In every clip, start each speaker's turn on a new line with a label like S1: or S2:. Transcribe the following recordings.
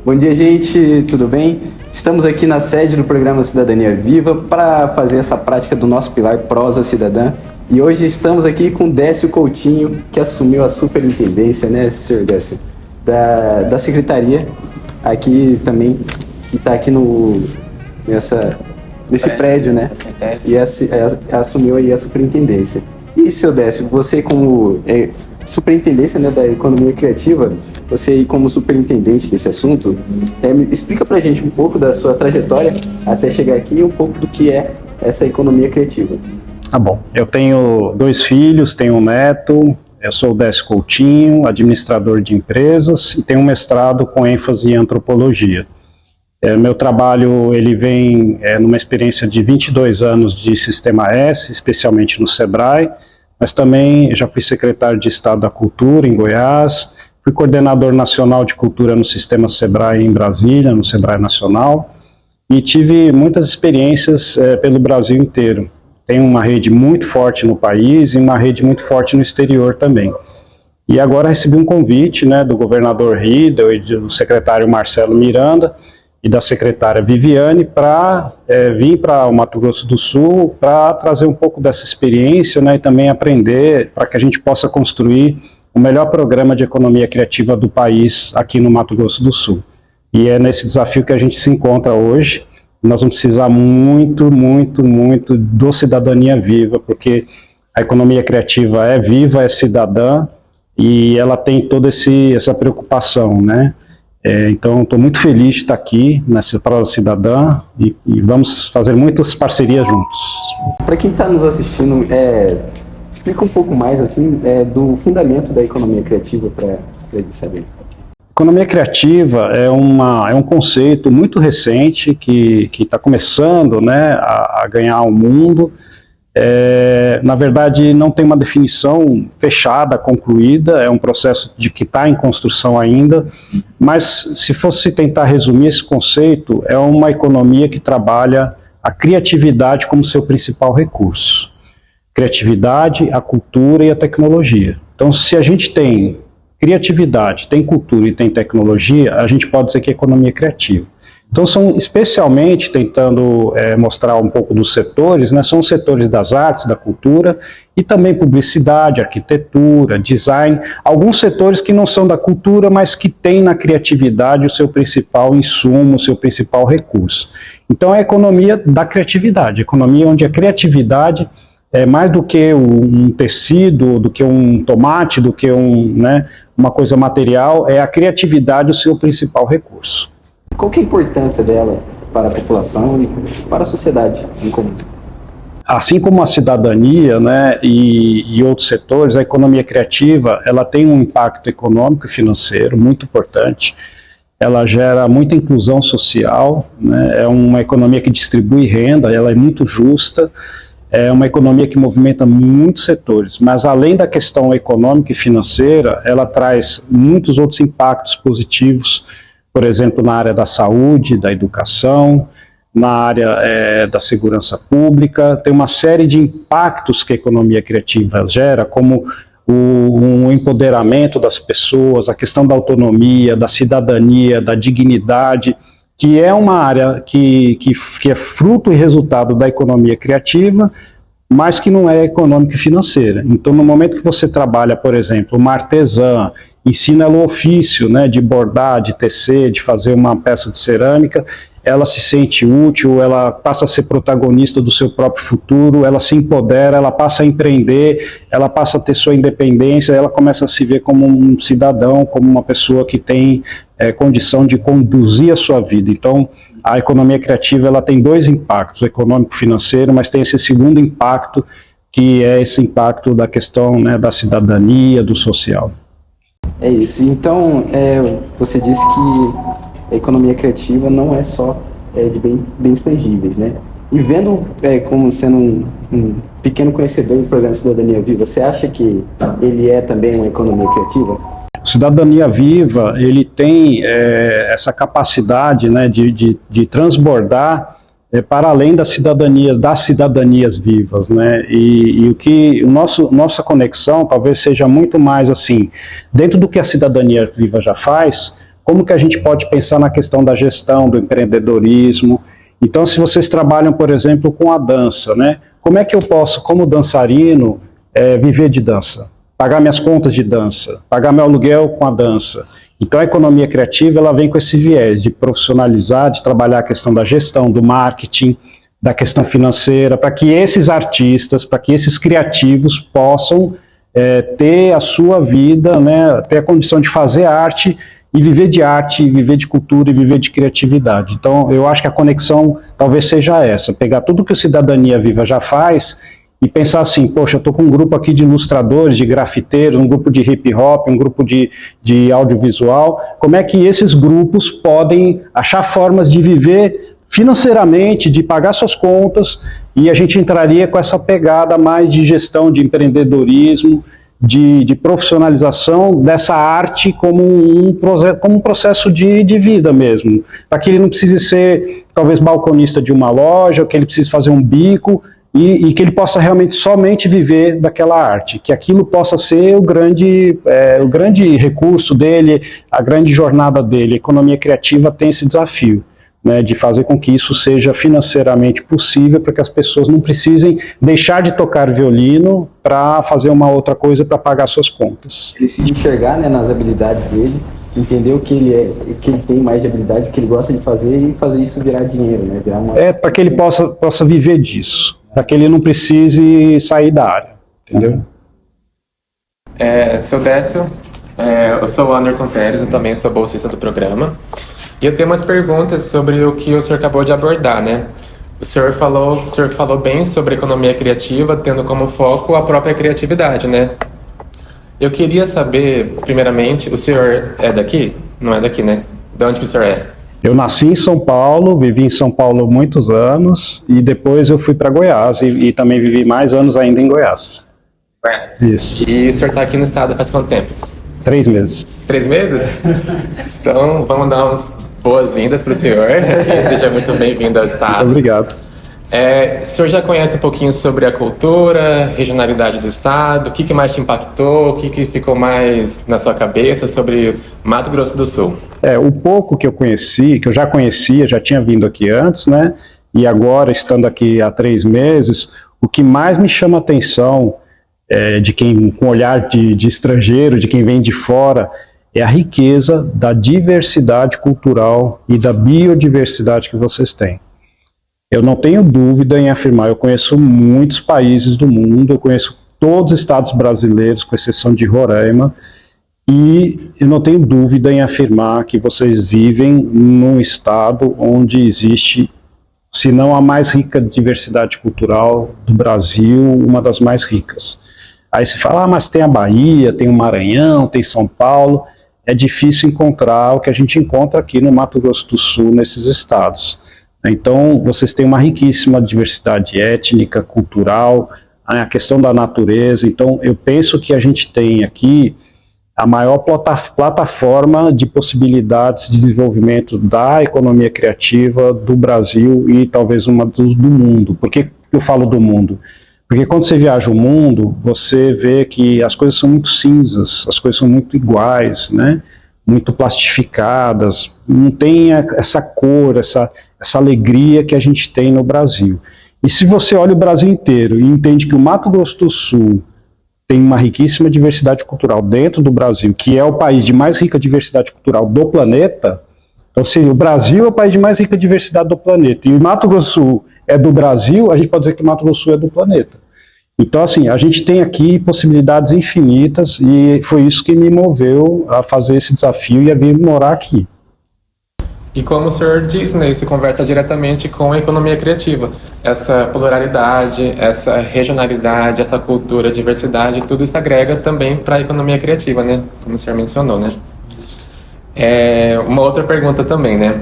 S1: Bom dia, gente, tudo bem? Estamos aqui na sede do programa Cidadania Viva para fazer essa prática do nosso pilar Prosa Cidadã. E hoje estamos aqui com Décio Coutinho, que assumiu a superintendência, né, senhor Décio, da secretaria, aqui também, que está aqui nesse prédio, né, e assumiu aí a superintendência. E, senhor Décio, você como superintendência, né, da economia criativa, você aí como superintendente desse assunto, explica pra gente um pouco da sua trajetória até chegar aqui e um pouco do que é essa economia criativa.
S2: Tá bom, eu tenho 2 filhos, tenho um neto, eu sou o Décio Coutinho, administrador de empresas e tenho um mestrado com ênfase em antropologia. Meu trabalho ele vem numa experiência de 22 anos de Sistema S, especialmente no Sebrae, mas também já fui secretário de Estado da Cultura em Goiás, fui coordenador nacional de cultura no Sistema Sebrae em Brasília, no Sebrae Nacional, e tive muitas experiências pelo Brasil inteiro. Tem uma rede muito forte no país e uma rede muito forte no exterior também. E agora recebi um convite, né, do governador Riedel e do secretário Marcelo Miranda e da secretária Viviane para vir para o Mato Grosso do Sul para trazer um pouco dessa experiência, né, e também aprender para que a gente possa construir o melhor programa de economia criativa do país aqui no Mato Grosso do Sul. E é nesse desafio que a gente se encontra hoje. Nós vamos precisar muito do Cidadania Viva, porque a economia criativa é viva, é cidadã, e ela tem toda essa preocupação, né? Então, estou muito feliz de estar aqui nessa Prosa Cidadã e vamos fazer muitas parcerias juntos.
S1: Para quem está nos assistindo, explica um pouco mais assim, do fundamento da economia criativa para ele saber.
S2: Economia criativa é um conceito muito recente que está começando, né, a ganhar o mundo. Na verdade, não tem uma definição fechada, concluída, é um processo que está em construção ainda, mas se fosse tentar resumir esse conceito, é uma economia que trabalha a criatividade como seu principal recurso. Criatividade, a cultura e a tecnologia. Então, se a gente tem criatividade, tem cultura e tem tecnologia, a gente pode dizer que é economia criativa. Então, são especialmente, tentando mostrar um pouco dos setores, né, são os setores das artes, da cultura, e também publicidade, arquitetura, design, alguns setores que não são da cultura, mas que têm na criatividade o seu principal insumo, o seu principal recurso. Então, é a economia da criatividade, a economia onde a criatividade é mais do que um tecido, do que um tomate, do que uma coisa material, é a criatividade o seu principal recurso.
S1: Qual que é a importância dela para a população e para a sociedade em comum?
S2: Assim como a cidadania, né, e outros setores, a economia criativa ela tem um impacto econômico e financeiro muito importante. Ela gera muita inclusão social, né, é uma economia que distribui renda, ela é muito justa, é uma economia que movimenta muitos setores, mas além da questão econômica e financeira, ela traz muitos outros impactos positivos, por exemplo, na área da saúde, da educação, na área da segurança pública. Tem uma série de impactos que a economia criativa gera, como o empoderamento das pessoas, a questão da autonomia, da cidadania, da dignidade, que é uma área que é fruto e resultado da economia criativa, mas que não é econômica e financeira. Então, no momento que você trabalha, por exemplo, uma artesã, ensina ela o ofício, né, de bordar, de tecer, de fazer uma peça de cerâmica, ela se sente útil, ela passa a ser protagonista do seu próprio futuro, ela se empodera, ela passa a empreender, ela passa a ter sua independência, ela começa a se ver como um cidadão, como uma pessoa que tem condição de conduzir a sua vida. Então, a economia criativa ela tem 2 impactos, o econômico e financeiro, mas tem esse segundo impacto, que é esse impacto da questão, né, da cidadania, do social.
S1: É isso. Então, você disse que a economia criativa não é só de bens tangíveis, né? E vendo como sendo um pequeno conhecedor do programa Cidadania Viva, você acha que ele é também uma economia criativa?
S2: Cidadania Viva, ele tem essa capacidade, né, de transbordar para além das cidadanias vivas, né? E nossa conexão talvez seja muito mais assim, dentro do que a cidadania viva já faz, como que a gente pode pensar na questão da gestão, do empreendedorismo. Então, se vocês trabalham, por exemplo, com a dança, né? Como é que eu posso, como dançarino, viver de dança? Pagar minhas contas de dança, pagar meu aluguel com a dança. Então, a economia criativa, ela vem com esse viés de profissionalizar, de trabalhar a questão da gestão, do marketing, da questão financeira, para que esses artistas, para que esses criativos possam ter a sua vida, né, ter a condição de fazer arte e viver de cultura e viver de criatividade. Então, eu acho que a conexão talvez seja essa, pegar tudo que o Cidadania Viva já faz e pensar assim, poxa, eu estou com um grupo aqui de ilustradores, de grafiteiros, um grupo de hip hop, um grupo de audiovisual, como é que esses grupos podem achar formas de viver financeiramente, de pagar suas contas, e a gente entraria com essa pegada mais de gestão, de empreendedorismo, de profissionalização dessa arte como um processo de vida mesmo, para que ele não precise ser, talvez, balconista de uma loja, que ele precise fazer um bico, e que ele possa realmente somente viver daquela arte, que aquilo possa ser o grande recurso dele, a grande jornada dele. A economia criativa tem esse desafio, né, de fazer com que isso seja financeiramente possível, para que as pessoas não precisem deixar de tocar violino para fazer uma outra coisa para pagar suas contas.
S1: Ele se enxergar, né, nas habilidades dele, entender o que ele tem mais de habilidade, o que ele gosta de fazer e fazer isso virar dinheiro, né?
S2: Para que ele possa viver disso, para que ele não precise sair da área, entendeu?
S3: Seu Décio, eu sou o Anderson Pérez, eu também sou bolsista do programa. E eu tenho umas perguntas sobre o que o senhor acabou de abordar, né? O senhor falou bem sobre economia criativa, tendo como foco a própria criatividade, né? Eu queria saber, primeiramente, o senhor é daqui? Não é daqui, né? De onde que o senhor é?
S2: Eu nasci em São Paulo, vivi em São Paulo muitos anos, e depois eu fui para Goiás, e também vivi mais anos ainda em Goiás. Isso.
S3: E o senhor está aqui no estado faz quanto tempo?
S2: 3 meses.
S3: 3 meses? Então, vamos dar umas boas-vindas para o senhor. Seja muito bem-vindo ao estado.
S2: Muito obrigado.
S3: O senhor já conhece um pouquinho sobre a cultura, regionalidade do estado? O que mais te impactou? O que ficou mais na sua cabeça sobre Mato Grosso do Sul?
S2: O pouco que eu conheci, que eu já conhecia, já tinha vindo aqui antes, né? E agora, estando aqui há 3 meses, o que mais me chama a atenção, de quem com olhar de estrangeiro, de quem vem de fora, é a riqueza da diversidade cultural e da biodiversidade que vocês têm. Eu não tenho dúvida em afirmar, eu conheço muitos países do mundo, eu conheço todos os estados brasileiros, com exceção de Roraima, e eu não tenho dúvida em afirmar que vocês vivem num estado onde existe, se não a mais rica diversidade cultural do Brasil, uma das mais ricas. Aí se fala, mas tem a Bahia, tem o Maranhão, tem São Paulo. É difícil encontrar o que a gente encontra aqui no Mato Grosso do Sul, nesses estados. Então, vocês têm uma riquíssima diversidade étnica, cultural, a questão da natureza. Então, eu penso que a gente tem aqui a maior plataforma de possibilidades de desenvolvimento da economia criativa do Brasil e talvez uma do mundo. Por que eu falo do mundo? Porque quando você viaja o mundo, você vê que as coisas são muito cinzas, as coisas são muito iguais, né? Muito plastificadas, não tem essa cor, essa alegria que a gente tem no Brasil. E se você olha o Brasil inteiro e entende que o Mato Grosso do Sul tem uma riquíssima diversidade cultural dentro do Brasil, que é o país de mais rica diversidade cultural do planeta, então se o Brasil é o país de mais rica diversidade do planeta, e o Mato Grosso do Sul é do Brasil, a gente pode dizer que o Mato Grosso do Sul é do planeta. Então, assim, a gente tem aqui possibilidades infinitas e foi isso que me moveu a fazer esse desafio e a vir morar aqui.
S3: E como o senhor disse, né, isso conversa diretamente com a economia criativa. Essa pluralidade, essa regionalidade, essa cultura, diversidade, tudo isso agrega também para a economia criativa, né? Como o senhor mencionou, né? Uma outra pergunta também, né?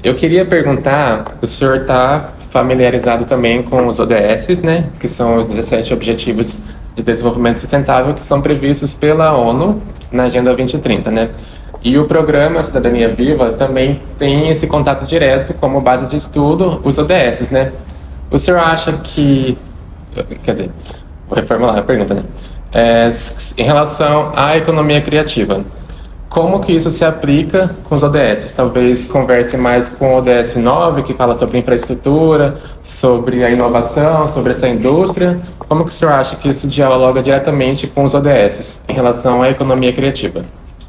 S3: Eu queria perguntar, o senhor está familiarizado também com os ODS, né? Que são os 17 Objetivos de Desenvolvimento Sustentável que são previstos pela ONU na Agenda 2030, né? E o programa Cidadania Viva também tem esse contato direto como base de estudo, os ODS, né? O senhor acha que... Quer dizer, vou reformular a pergunta, né? Em relação à economia criativa, como que isso se aplica com os ODS? Talvez converse mais com o ODS 9, que fala sobre infraestrutura, sobre a inovação, sobre essa indústria. Como que o senhor acha que isso dialoga diretamente com os ODS em relação à economia criativa?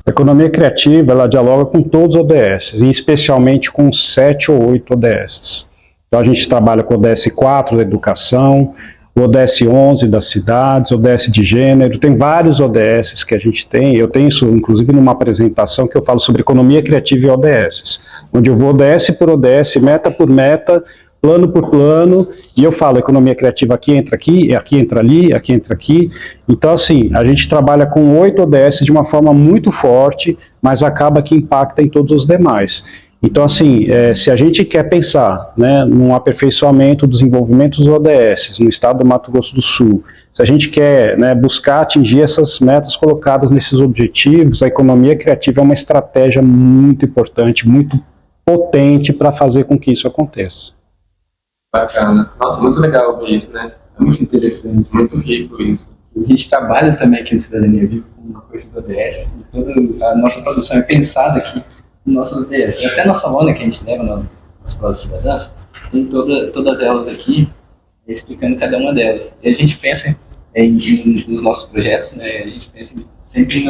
S2: A economia criativa, ela dialoga com todos os ODS, e especialmente com 7 ou 8 ODS. Então a gente trabalha com o ODS 4 da educação, o ODS 11 das cidades, o ODS de gênero, tem vários ODS que a gente tem. Eu tenho isso, inclusive, numa apresentação que eu falo sobre economia criativa e ODS, onde eu vou ODS por ODS, meta por meta, plano por plano, e eu falo economia criativa aqui entra ali, aqui entra aqui. Então, assim, a gente trabalha com 8 ODS de uma forma muito forte, mas acaba que impacta em todos os demais. Então, assim, se a gente quer pensar, né, num aperfeiçoamento do desenvolvimento dos ODS no estado do Mato Grosso do Sul, se a gente quer, né, buscar atingir essas metas colocadas nesses objetivos, a economia criativa é uma estratégia muito importante, muito potente para fazer com que isso aconteça.
S4: Bacana. Nossa, muito legal ouvir isso, né? É muito interessante, muito rico isso. A gente trabalha também aqui no Cidadania Viva com esses ODS, e toda a nossa produção é pensada aqui nossos ODS. Até a nossa lona que a gente leva nas provas cidadãs, tem todas elas aqui, explicando cada uma delas. E a gente pensa nos nossos projetos, né? A gente pensa sempre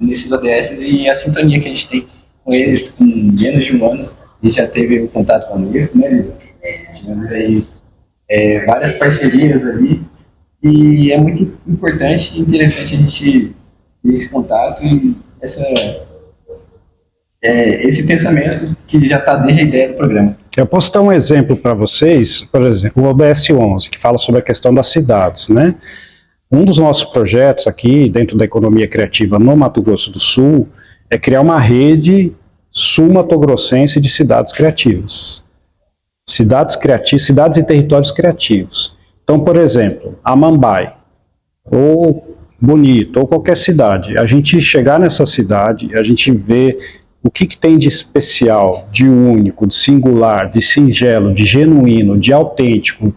S4: nesses ODS e a sintonia que a gente tem com eles com menos de um ano. A gente já teve o contato com eles, né, Lisa? Tivemos aí várias parcerias ali, e é muito importante e interessante a gente ter esse contato e esse pensamento que já está desde a ideia do programa.
S2: Eu posso dar um exemplo para vocês, por exemplo, o ODS 11, que fala sobre a questão das cidades, né? Um dos nossos projetos aqui, dentro da economia criativa no Mato Grosso do Sul, é criar uma rede sul-matogrossense de cidades criativas. Cidades e territórios criativos. Então, por exemplo, Amambai, ou Bonito, ou qualquer cidade, a gente chegar nessa cidade, a gente vê o que tem de especial, de único, de singular, de singelo, de genuíno, de autêntico,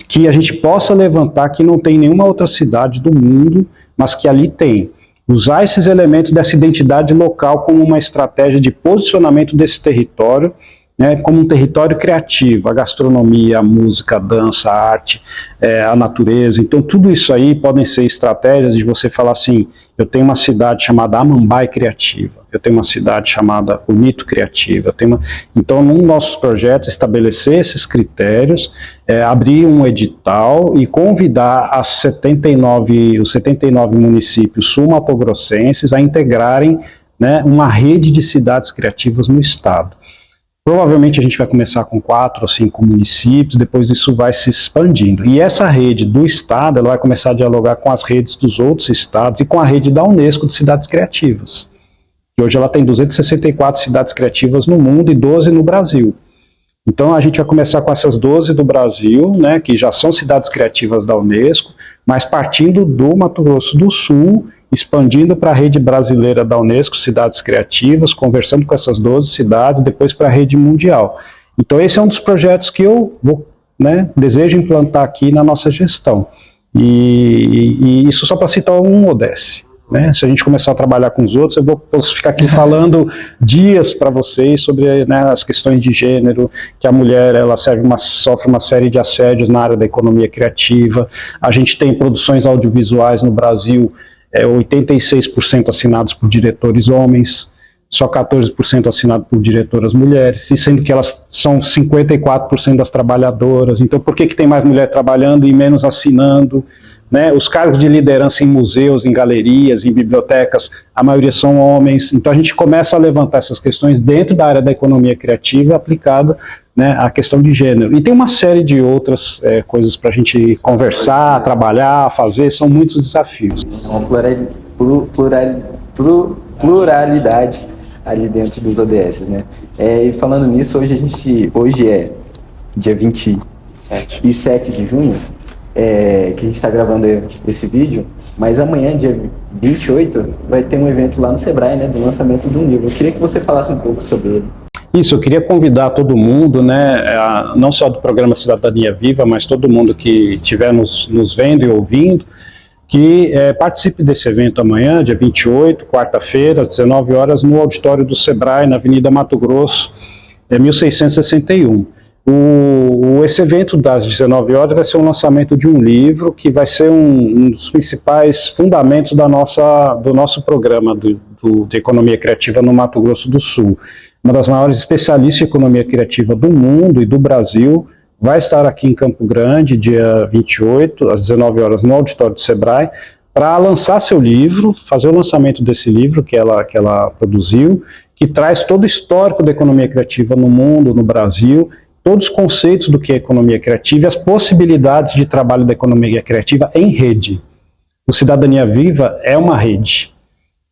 S2: que a gente possa levantar que não tem nenhuma outra cidade do mundo, mas que ali tem. Usar esses elementos dessa identidade local como uma estratégia de posicionamento desse território, né, como um território criativo, a gastronomia, a música, a dança, a arte, a natureza. Então tudo isso aí podem ser estratégias de você falar assim, eu tenho uma cidade chamada Amambai Criativa, eu tenho uma cidade chamada Bonito Criativa, então nos nossos projetos estabelecer esses critérios, abrir um edital e convidar os 79 municípios sul-matogrossenses a integrarem, né, uma rede de cidades criativas no estado. Provavelmente a gente vai começar com 4 ou 5 municípios, depois isso vai se expandindo. E essa rede do estado, ela vai começar a dialogar com as redes dos outros estados e com a rede da Unesco de cidades criativas. E hoje ela tem 264 cidades criativas no mundo e 12 no Brasil. Então a gente vai começar com essas 12 do Brasil, né, que já são cidades criativas da Unesco, mas partindo do Mato Grosso do Sul, expandindo para a rede brasileira da Unesco, cidades criativas, conversando com essas 12 cidades, depois para a rede mundial. Então esse é um dos projetos que eu desejo implantar aqui na nossa gestão. E isso só para citar um ODS. Né? Se a gente começar a trabalhar com os outros, eu posso ficar aqui falando dias para vocês sobre, né, as questões de gênero, que a mulher ela sofre uma série de assédios na área da economia criativa. A gente tem produções audiovisuais no Brasil, 86% assinados por diretores homens, só 14% assinado por diretoras mulheres, e sendo que elas são 54% das trabalhadoras. Então por que tem mais mulher trabalhando e menos assinando? Né? Os cargos de liderança em museus, em galerias, em bibliotecas, a maioria são homens. Então a gente começa a levantar essas questões dentro da área da economia criativa aplicada, né, à questão de gênero. E tem uma série de outras coisas para a gente conversar, trabalhar, fazer, são muitos desafios.
S1: Uma pluralidade ali dentro dos ODS, né? E falando nisso, hoje é dia 27 de junho, que a gente está gravando esse vídeo, mas amanhã, dia 28, vai ter um evento lá no Sebrae, né, do lançamento de um livro. Eu queria que você falasse um pouco sobre ele.
S2: Isso, eu queria convidar todo mundo, né, não só do programa Cidadania Viva, mas todo mundo que estiver nos vendo e ouvindo, que participe desse evento amanhã, dia 28, quarta-feira, às 19 horas, no auditório do Sebrae, na Avenida Mato Grosso, 1661. Esse evento das 19 horas vai ser um lançamento de um livro que vai ser um dos principais fundamentos do nosso programa de economia criativa no Mato Grosso do Sul. Uma das maiores especialistas em economia criativa do mundo e do Brasil vai estar aqui em Campo Grande, dia 28, às 19 horas, no auditório do Sebrae, para lançar seu livro, fazer o lançamento desse livro que ela produziu, que traz todo o histórico da economia criativa no mundo, no Brasil, todos os conceitos do que é economia criativa e as possibilidades de trabalho da economia criativa em rede. O Cidadania Viva é uma rede,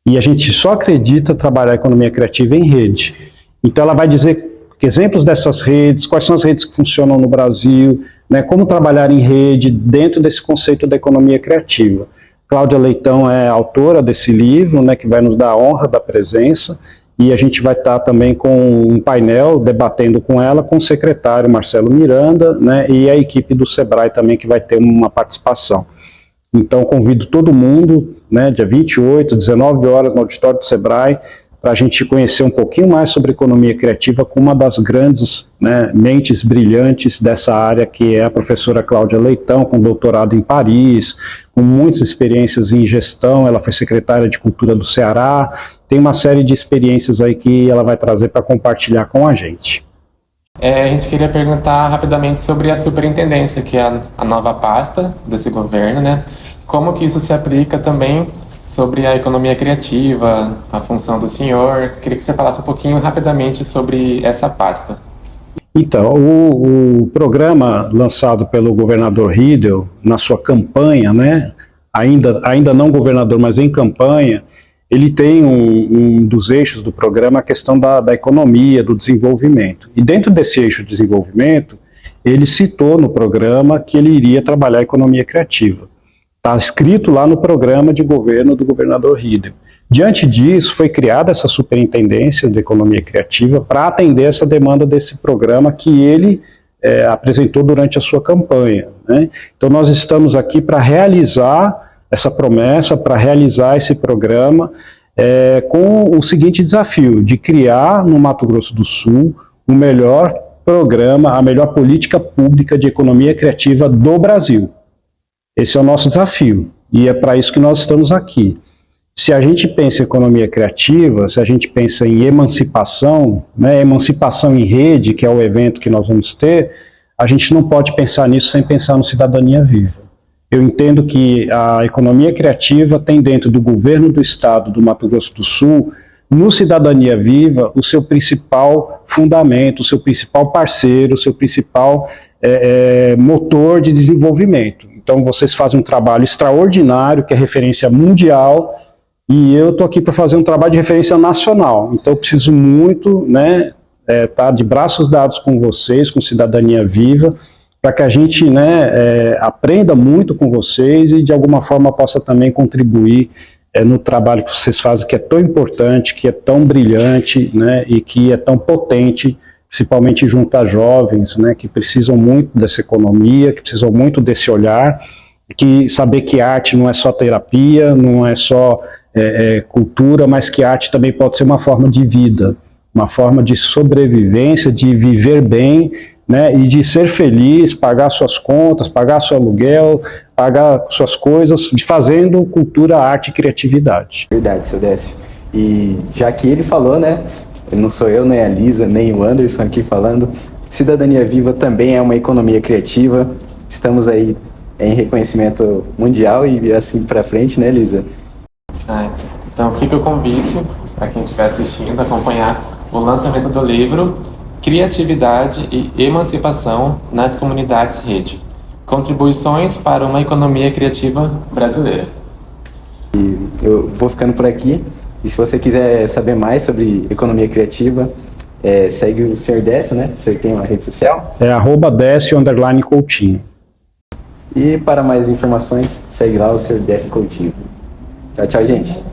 S2: e a gente só acredita trabalhar a economia criativa em rede. Então ela vai dizer exemplos dessas redes, quais são as redes que funcionam no Brasil, né, como trabalhar em rede dentro desse conceito da economia criativa. Cláudia Leitão é autora desse livro, né, que vai nos dar a honra da presença, e a gente vai estar também com um painel debatendo com ela, com o secretário Marcelo Miranda, né, e a equipe do Sebrae também, que vai ter uma participação. Então convido todo mundo, né, dia 28, 19 horas, no auditório do Sebrae, para a gente conhecer um pouquinho mais sobre economia criativa com uma das grandes, né, mentes brilhantes dessa área, que é a professora Cláudia Leitão, com doutorado em Paris, com muitas experiências em gestão. Ela foi secretária de Cultura do Ceará, tem uma série de experiências aí que ela vai trazer para compartilhar com a gente.
S3: A gente queria perguntar rapidamente sobre a superintendência, que é a nova pasta desse governo, né? Como que isso se aplica também sobre a economia criativa, a função do senhor. Queria que você falasse um pouquinho rapidamente sobre essa pasta.
S2: Então, o programa lançado pelo governador Riedel, na sua campanha, né, ainda não governador, mas em campanha, ele tem um dos eixos do programa a questão da economia, do desenvolvimento. E dentro desse eixo de desenvolvimento, ele citou no programa que ele iria trabalhar a economia criativa. Está escrito lá no programa de governo do governador Riedel. Diante disso, foi criada essa superintendência de economia criativa para atender essa demanda desse programa que ele apresentou durante a sua campanha, né? Então nós estamos aqui para realizar essa promessa, para realizar esse programa com o seguinte desafio, de criar no Mato Grosso do Sul o melhor programa, a melhor política pública de economia criativa do Brasil. Esse é o nosso desafio, e é para isso que nós estamos aqui. Se a gente pensa em economia criativa, se a gente pensa em emancipação, né, emancipação em rede, que é o evento que nós vamos ter, a gente não pode pensar nisso sem pensar no Cidadania Viva. Eu entendo que a economia criativa tem dentro do governo do estado do Mato Grosso do Sul, no Cidadania Viva, o seu principal fundamento, o seu principal parceiro, o seu principal motor de desenvolvimento. Então vocês fazem um trabalho extraordinário, que é referência mundial, e eu estou aqui para fazer um trabalho de referência nacional. Então eu preciso muito, né, tá de braços dados com vocês, com Cidadania Viva, para que a gente, né, aprenda muito com vocês e de alguma forma possa também contribuir no trabalho que vocês fazem, que é tão importante, que é tão brilhante, né, e que é tão potente, principalmente junto a jovens, né, que precisam muito dessa economia, que precisam muito desse olhar, que saber que arte não é só terapia, não é só cultura, mas que arte também pode ser uma forma de vida, uma forma de sobrevivência, de viver bem, né, e de ser feliz, pagar suas contas, pagar seu aluguel, pagar suas coisas, fazendo cultura, arte e criatividade.
S1: Verdade, seu Décio. E já que ele falou, né, não sou eu, nem a Lisa, nem o Anderson aqui falando, Cidadania Viva também é uma economia criativa. Estamos aí em reconhecimento mundial e assim para frente, né, Lisa?
S3: Então fica o convite para quem estiver assistindo acompanhar o lançamento do livro Criatividade e Emancipação nas Comunidades Rede. Contribuições para uma economia criativa brasileira.
S1: E eu vou ficando por aqui. E se você quiser saber mais sobre economia criativa, segue o Sr. Décio, né? O senhor tem uma rede social?
S2: É @Décio_Coutinho.
S1: E para mais informações, segue lá o Sr. Décio Coutinho. Tchau, tchau, gente.